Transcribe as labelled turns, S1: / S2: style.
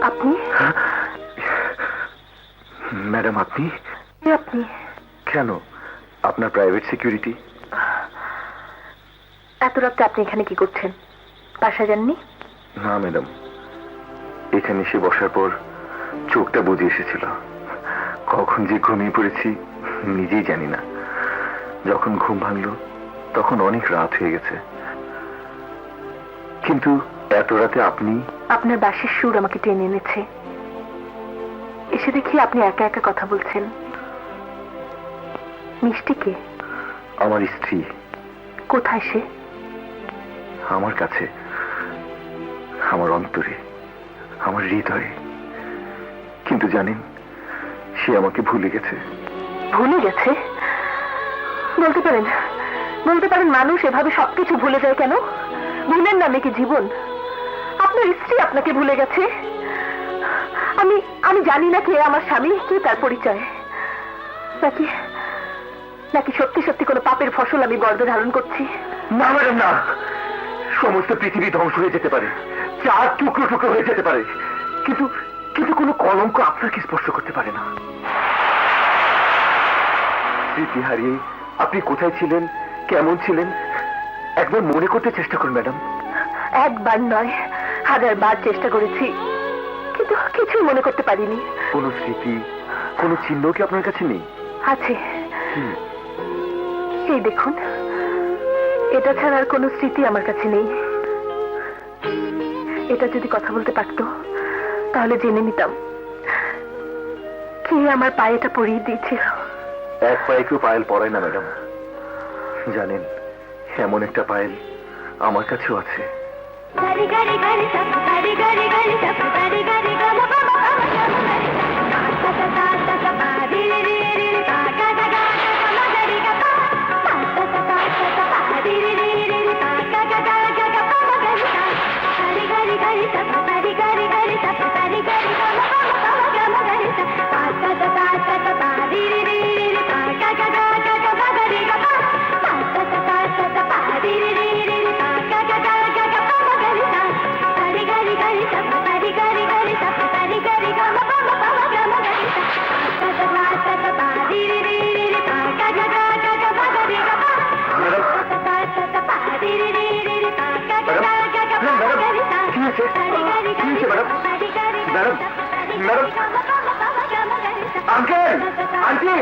S1: আপনি?
S2: ম্যাডাম আপনি?
S1: আপনি
S2: কেন? আপনার প্রাইভেট সিকিউরিটি।
S1: এত রাতে আপনি এখানে কি করছেন? বাসা যাননি?
S2: না ম্যাডাম, এখানে এসে বসার পর চোখটা বুজে এসেছিল। কখন যে ঘুমিয়ে পড়েছি নিজেই জানি না। যখন ঘুম ভাঙলো তখন অনেক রাত হয়ে গেছে। কিন্তু এত রাতে আপনি?
S1: আপনার বাঁশির সুর আমাকে টেনে এনেছে। এসে দেখি আপনি একা একা কথা বলছেন। মিষ্টি কে?
S2: আমার স্ত্রী।
S1: কোথায় সে?
S2: আমার কাছে, আমার অন্তরে, আমার হৃদয়ে। কিন্তু জানেন, সে আমাকে ভুলে গেছে।
S1: ভুলে গেছে? বলতে পারেন, বলতে পারেন মানুষ এভাবে সবকিছু ভুলে যায় কেন? ভুলের নামে কি জীবন? আপনার স্ত্রী আপনাকে ভুলে গেছে। আমি আমি জানি না কে আমার স্বামী, কি তার পরিচয়। নাকি নাকি সত্যি সত্যি কোনো পাপের ফসল আমি গর্ভে ধারণ করছি?
S2: না ম্যাডাম না, সমস্ত পৃথিবী ধ্বংস হয়ে যেতে পারে, চার টুকরো টুকরো হয়ে যেতে পারে, কিন্তু কিন্তু কোনো কলঙ্ক আপনাকে স্পর্শ করতে পারে না। স্মৃতি হারিয়ে আপনি কোথায় ছিলেন, কেমন ছিলেন, একবার মনে করতে চেষ্টা করুন ম্যাডাম।
S1: একবার নয়, 1000 বার চেষ্টা করেছি, কিন্তু কিছুই মনে করতে পারিনি।
S2: কোনো স্মৃতি, কোনো চিহ্ন কি আপনার কাছে নেই?
S1: আছে। এই দেখুন, এটা ছাড়া আর কোনো স্মৃতি আমার কাছে নেই। এটা যদি কথা বলতে পারতো তাহলে জেনে নিতাম কে আমার পায়েটা পরিয়ে দিয়েছিল।
S2: এক পায়ে কেউ পায়েল পরায় না ম্যাডাম। জানেন, এমন একটা পায়েল আমার কাছেও আছে। Madam, uncle, aunty.